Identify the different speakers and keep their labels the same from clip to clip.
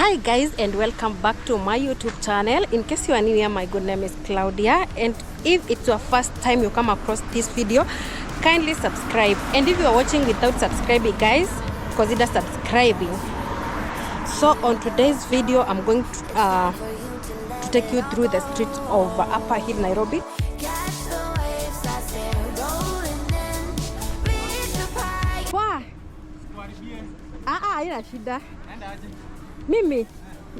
Speaker 1: Hi guys, and welcome back to my YouTube channel. In case you are new here, my good name is Claudia, and if it's your first time you come across this video, kindly subscribe. And if you are watching without subscribing, guys, consider subscribing. So on today's video, I'm going to take you through the streets of Upper Hill, Nairobi. Haina shida. Mimi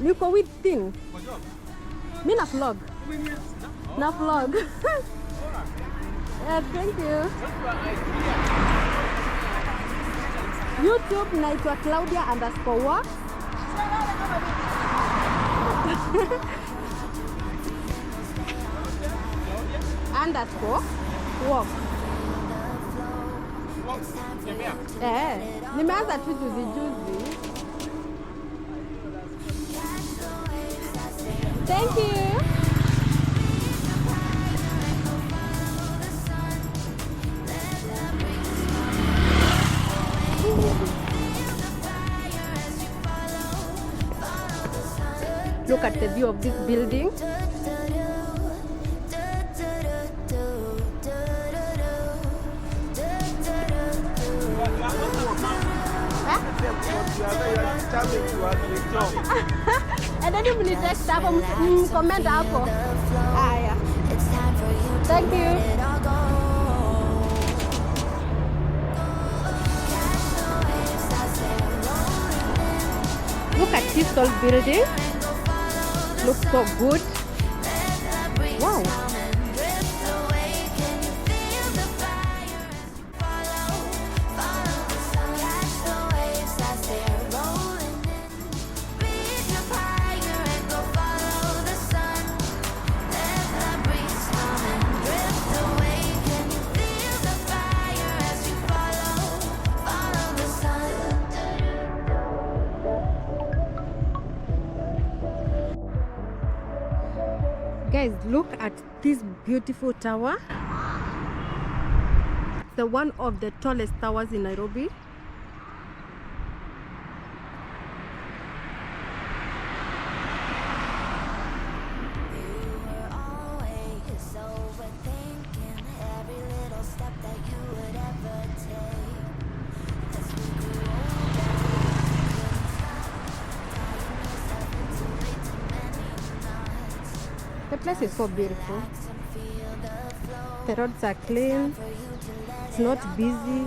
Speaker 1: niko with thing. Mimi na vlog. Na vlog. Yeah, thank you. YouTube naitwa Claudia_walk. _walk. Nimeanza tu juzi. Thank you. Look at the view of this building. And then you will text hapo, comment hapo. Haya. Thank you. Look at this tall building. Looks so good. Wow. Guys, look at this beautiful tower. The one of the tallest towers in Nairobi. The place is so beautiful. The roads are clean. It's not busy.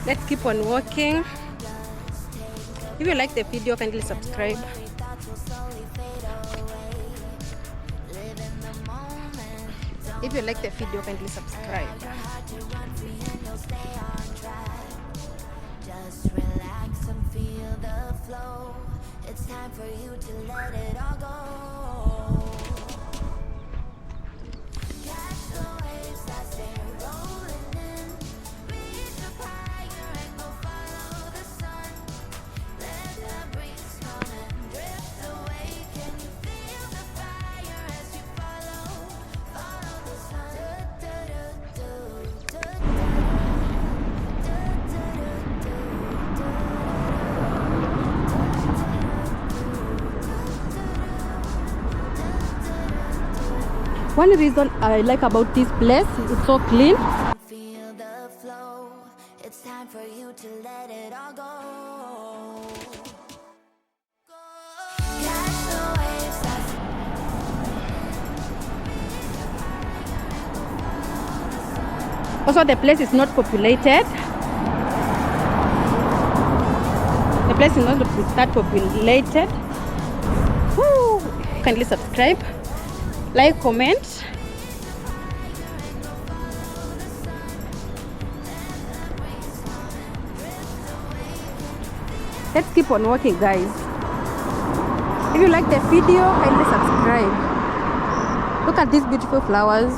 Speaker 1: Let's keep on walking. If you like the video, kindly subscribe. If you like the video, kindly subscribe. Just relax and feel the flow. It's time for you to let it all go. Catch the waves that stay rolling in. Reach up higher and go follow the sun. Let the breeze come and drift away. Can you feel the fire as you follow the sun? One reason I like about this place, it's so clean. Feel the flow. It's time for you to let it all go. Catch the waves. Also, the place is not populated. The place is not that populated. Woo! Kindly subscribe. Like, comment. Let's keep on walking, guys. If you like the video, kindly subscribe. Look at these beautiful flowers.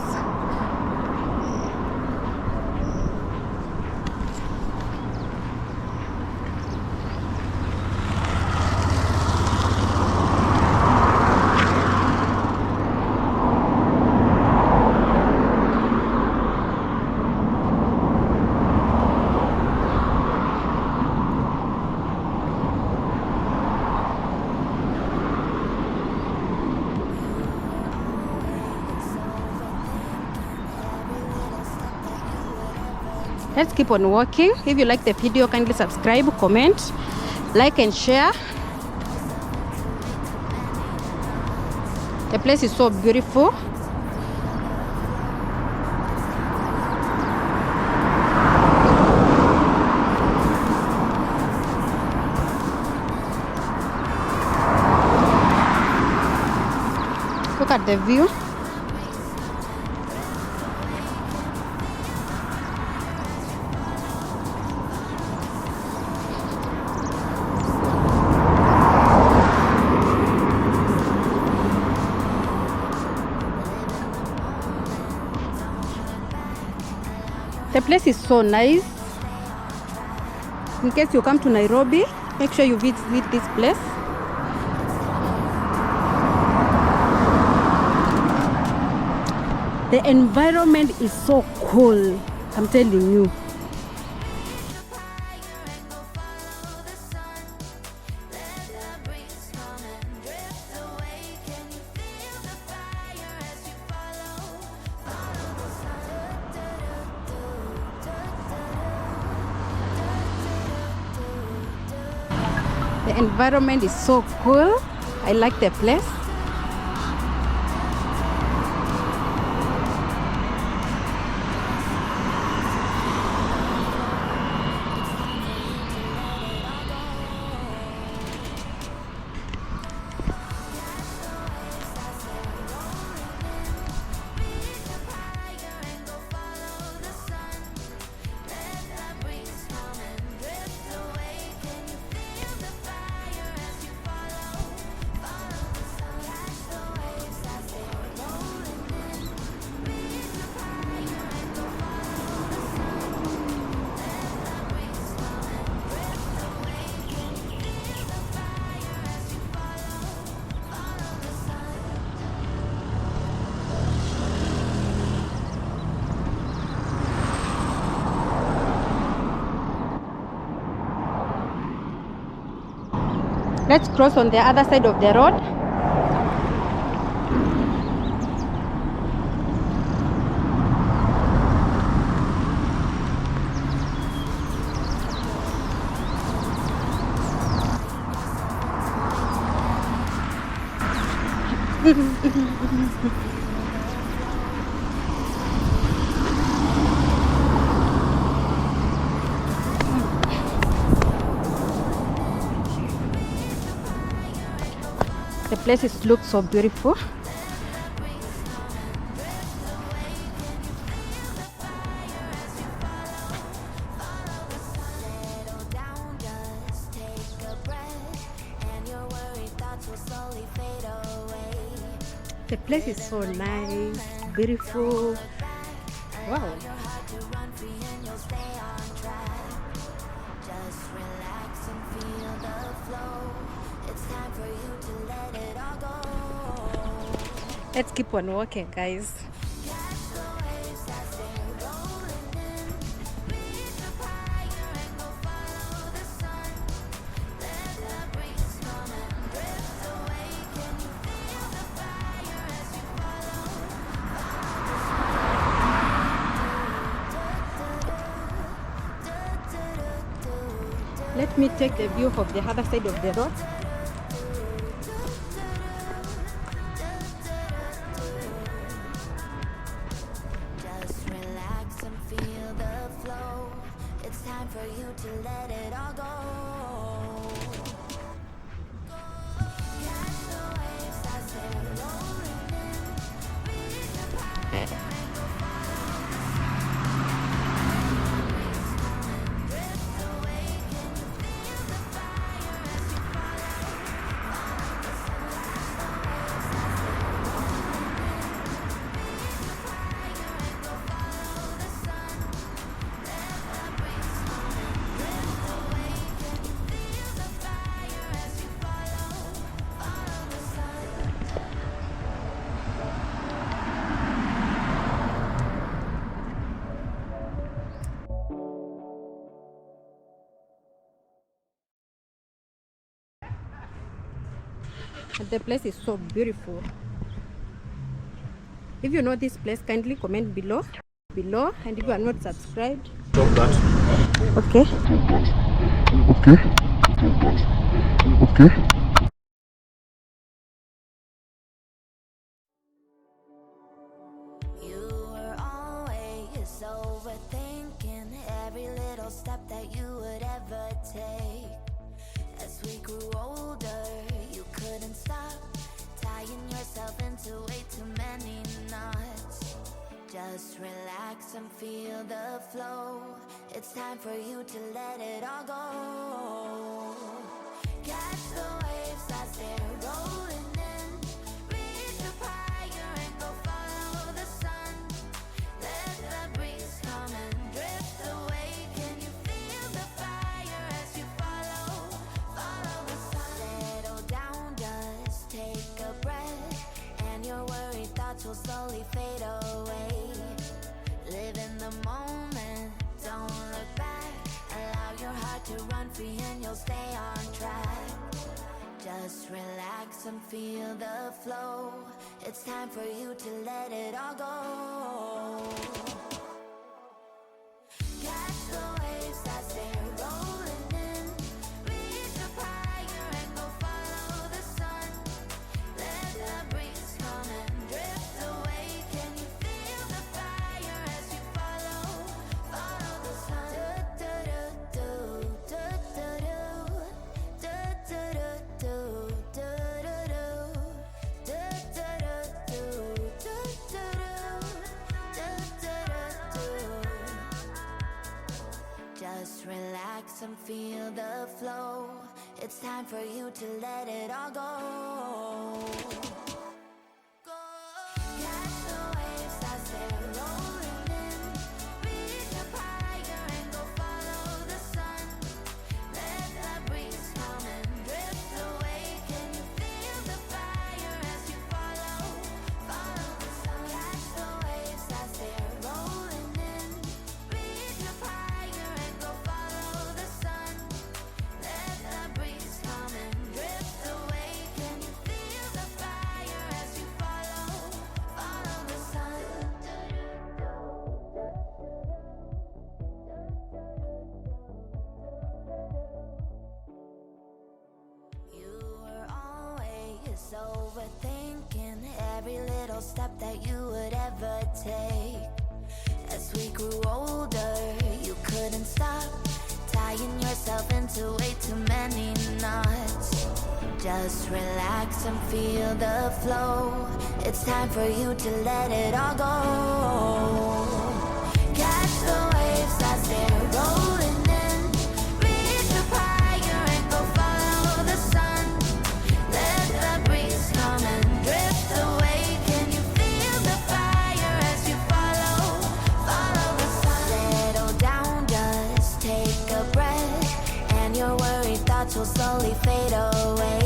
Speaker 1: Let's keep on walking. If you like the video, kindly subscribe, comment, like and share. The place is so beautiful. Look at the view. The place is so nice. In case you come to Nairobi, make sure you visit this place. The environment is so cool, I'm telling you. The environment is so cool. I like the place. Let's cross on the other side of the road. The place looks so beautiful. The place is so nice, beautiful. Wow. Let's keep on walking, guys. Let me take a view of the other side of the road.
Speaker 2: Just relax and feel the flow. It's time for you to let it all go. Catch the waves as they're rolling in. Reach the power.
Speaker 1: The place is so beautiful. If you know this place, kindly comment below. And if you are not subscribed,
Speaker 3: Stop that.
Speaker 1: Okay.
Speaker 4: Okay. Okay.
Speaker 2: You were always overthinking every little step that you would ever take. As we grew older, you couldn't stop tying yourself into way too many knots. Just relax and feel the flow. It's time for you to let it all go. Catch the waves as they're rolling in. Reach up higher and go follow the sun. Let the breeze come and drift away. Can you feel the fire as you follow the sun? Settle down, just take a breath, and your worried thoughts will slowly fade away. Live in the moment, don't look back. Allow your heart to run free and you'll stay on track. Just relax and feel the flow. It's time for you to let it all go. Catch the waves as they're rolling in. Reach up higher and go follow the sun. Let the breeze come and drift away. Can you feel the fire as you follow the sun? Just relax and feel the flow. It's time for you to let it all go. Catch the waves as they're rolling in. Reach up higher and go follow the sun. Let the breeze come and drift away. Can you feel the fire as you follow the sun? Catch the waves as they're rolling in. Reach up higher and go follow the sun. Let the breeze come and drift away. Can you feel the fire as you follow the sun? You were always overthinking every little step that you would ever take. As we grew older, you couldn't stop tying yourself into way too many knots. Just relax and feel the flow. It's time for you to let it all go. Catch the waves as they're rolling in. Reach up higher and go follow the sun. Let the breeze come and drift away. Can you feel the fire as you follow the sun? Settle down, just take a breath, and your worried thoughts will slowly fade away.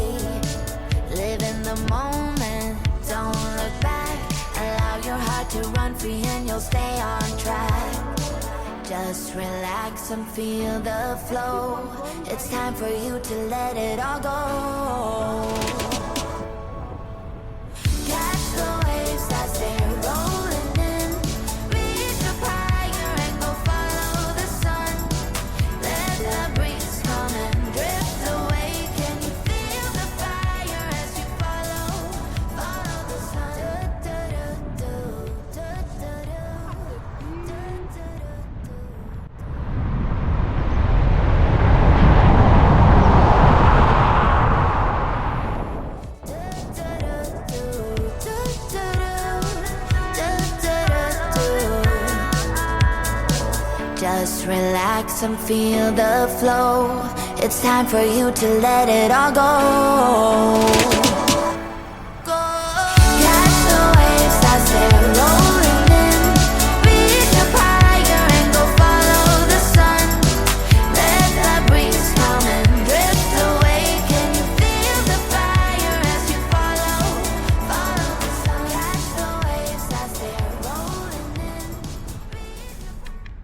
Speaker 2: Live in the moment, don't look back. Allow your heart to run free and you'll stay on track. Just relax and feel the flow. It's time for you to let it all go. Catch the waves as they're rolling in. Reach up higher and go follow the sun. Let the breeze come and drift away. Can you feel the fire as you follow the sun? Just relax and feel the flow. It's time for you to let it all go.